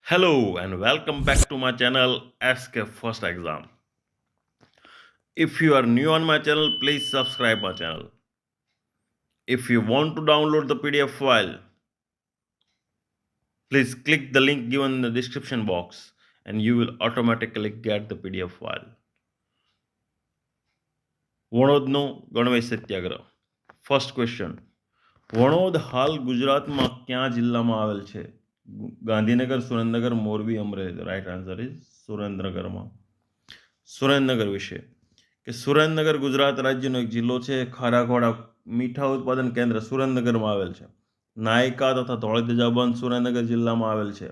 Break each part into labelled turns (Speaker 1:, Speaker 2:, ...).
Speaker 1: Hello and welcome back to my channel SK First Exam. If you are new on my channel, please subscribe my channel. If you want to download the PDF file, please click the link given in the description box and you will automatically get the PDF file. વણોદનો ગણવેશ સત્યાગ્રહ. First question. Vanod હાલ ગુજરાતમાં ક્યાં જિલ્લામાં આવેલ છે? Gandhinagar, Surendranagar, Morbi, Amreli. Right answer is સુરેન્દ્રનગરમાં. સુરેન્દ્રનગર વિશે કે સુરેન્દ્રનગર ગુજરાત રાજ્યનો એક જિલ્લો છે. ખારાખોડા મીઠા ઉત્પાદન કેન્દ્ર સુરેન્દ્રનગરમાં આવેલ છે. નાયકા તથા ધોળીધજા બંધ સુરેન્દ્રનગર જિલ્લામાં આવેલ છે.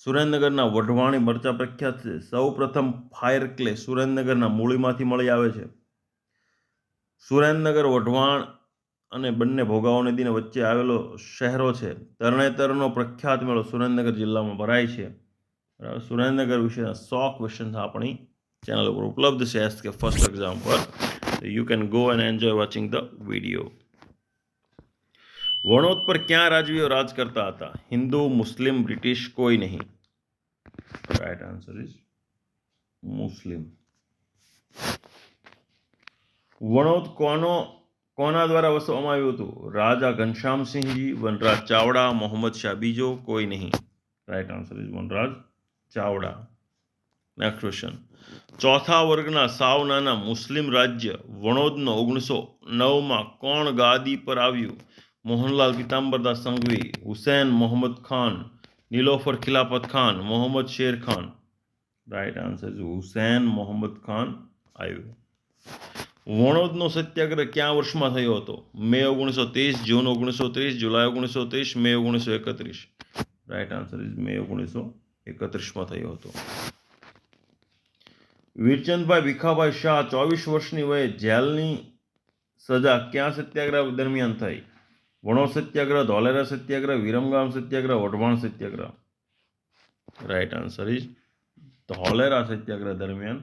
Speaker 1: સુરેન્દ્રનગરના વઢવાણી મરચા પ્રખ્યાત છે. સૌ પ્રથમ ફાયર ક્લે સુરેન્દ્રનગરના મૂળીમાંથી મળી આવે છે. સુરેન્દ્રનગર વઢવાણ અને બંને ભોગાવો નદીને વચ્ચે આવેલો શહેરો છે. તરણેતરનો પ્રખ્યાત મેળો સુરેન્દ્રનગર જિલ્લામાં ભરાય છે. સુરેન્દ્રનગર વિશેના 100 ક્વેશ્ચન આપણી ચેનલ ઉપર ઉપલબ્ધ છે એસકે ફર્સ્ટ એક્ઝામ પર. You can go and enjoy watching the video. Vanod પર ક્યાં રાજવીઓ રાજ કરતા હતા? હિન્દુ, મુસ્લિમ, બ્રિટિશ, કોઈ નહીં. રાઈટ આન્સર ઇઝ મુસ્લિમ. વણોદ કોના દ્વારા વસવામાં આવ્યું હતું? રાજા ઘનશ્યામસિંહજી, વનરાજ ચાવડા, મોહમ્મદ શાહ બીજો, કોઈ નહીં. Right answer is Vanraj Chavda. Next question. ચોથા વર્ગના સાવ નાના મુસ્લિમ રાજ્ય વણોદનો 1909માં કોણ ગાદી પર આવ્યું? Mohanlal Pitambardas Sanghvi, Hussain Mohammad Khan, Nilofar Khilafat Khan, Mohammad Sher Khan. Right answer is Hussain Mohammad Khan આવ્યું. વણોદનો સત્યાગ્રહ કયા વર્ષમાં થયો હતો? May 1930, June 1930, July 1930, May 1931. Right answer is May 1931માં થયો હતો. વીરચંદભાઈ ભીખાભાઈ શાહ 24 વર્ષની વયે જેલની સજા ક્યાં સત્યાગ્રહ દરમિયાન થઈ? વણોદ સત્યાગ્રહ, ધોલેરા સત્યાગ્રહ, વિરમગામ સત્યાગ્રહ, વઢવાણ સત્યાગ્રહ. રાઈટ આન્સર ઇઝ ધોલેરા સત્યાગ્રહ દરમિયાન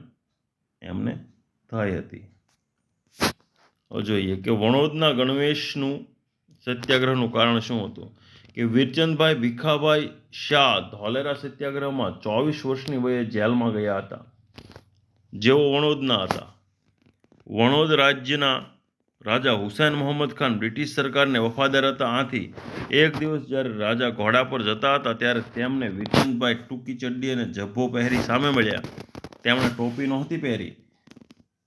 Speaker 1: એમને થઈ હતી. હવે જોઈએ કે વણોદના ગણવેશનું સત્યાગ્રહનું કારણ શું હતું? કે વીરચંદભાઈ ભીખાભાઈ શાહ ધોલેરા સત્યાગ્રહમાં 24 વર્ષની વયે જેલમાં ગયા હતા. જેઓ વણોદના હતા. વણોદ રાજ્યના રાજા હુસૈન મોહમ્મદ ખાન બ્રિટિશ સરકારને વફાદાર હતા. આથી એક દિવસ જ્યારે રાજા ઘોડા પર જતા હતા ત્યારે તેમને વીરચંદભાઈ ટૂંકી ચડ્ડી અને ઝભ્ભો પહેરી સામે મળ્યા. તેમણે ટોપી નહોતી પહેરી.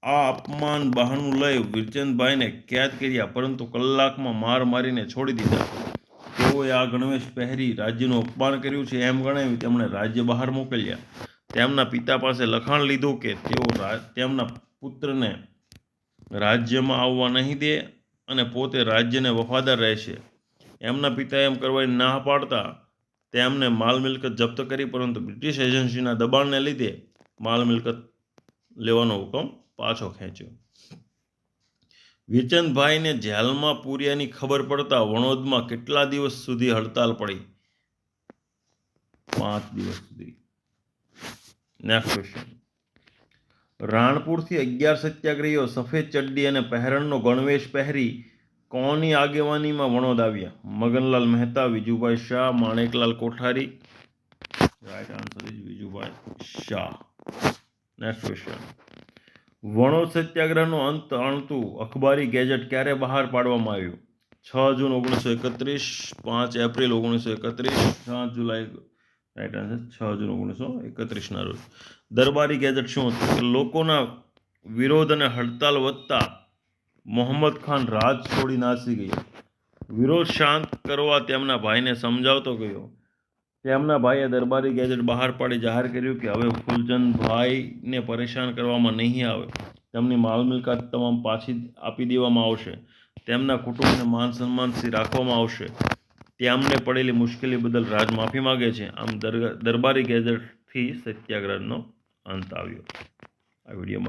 Speaker 1: આ અપમાન બહાનું લઈ વીરચંદભાઈને કેદ કર્યા, પરંતુ કલાકમાં માર મારીને છોડી દીધા. તેઓએ આ ગણવેશ પહેરી રાજ્યનું અપમાન કર્યું છે એમ ગણાવી તેમણે રાજ્ય બહાર મોકલ્યા. તેમના પિતા પાસે લખાણ લીધું કે તેઓ તેમના પુત્રને રાજ્યમાં આવવા નહીં દે અને પોતે રાજ્યને વફાદાર રહેશે. એમના પિતાએ એમ કરવાની ના પાડતા તેમને માલ મિલકત જપ્ત કરી, પરંતુ બ્રિટિશ એજન્સીના દબાણને લીધે માલ મિલકત લેવાનો હુકમ પાછો ખેંચ્યો. વીરચંદભાઈને જેલમાં પૂર્યાની ખબર પડતા વણોદમાં કેટલા દિવસ સુધી હડતાલ પડી? 5 દિવસ સુધી. Next question. રાણપુરથી 11 સત્યાગ્રહીઓ સફેદ ચડ્ડી અને પહેરણનો ગણવેશ પહેરી કોની આગેવાનીમાં વણોદ આવ્યા? Maganlal Mehta, Vijubhai Shah, Maneklal Kothari. Right answer is Vijubhai Shah. Next question. Vanod સત્યાગ્રહનો અંત આણતું અખબારી ગેજેટ ક્યારે બહાર પાડવામાં આવ્યું? 6 June 1931, 5 April 1931, 7 July. Right answer 6 June 1931ના રોજ. દરબારી ગેજેટ શું હતું? કે લોકોના વિરોધ અને હડતાલ વધતા મોહમ્મદ ખાન રાજ છોડી નાસી ગયા. વિરોધ શાંત કરવા તેમના ભાઈને સમજાવતો ગયો. તેમના ભાઈએ દરબારી ગેજેટ બહાર પાડી જાહેર કર્યું કે હવે ફૂલચંદભાઈને પરેશાન કરવામાં નહીં આવે. તેમની માલ મિલકત તમામ પાછી આપી દેવામાં આવશે. તેમના કુટુંબને માન સન્માનથી રાખવામાં આવશે. તેમને પડેલી મુશ્કેલી બદલ રાજ માફી માગે છે. આમ દરબારી ગેજેટથી સત્યાગ્રહનો અંત આવ્યો. આ વિડીયોમાં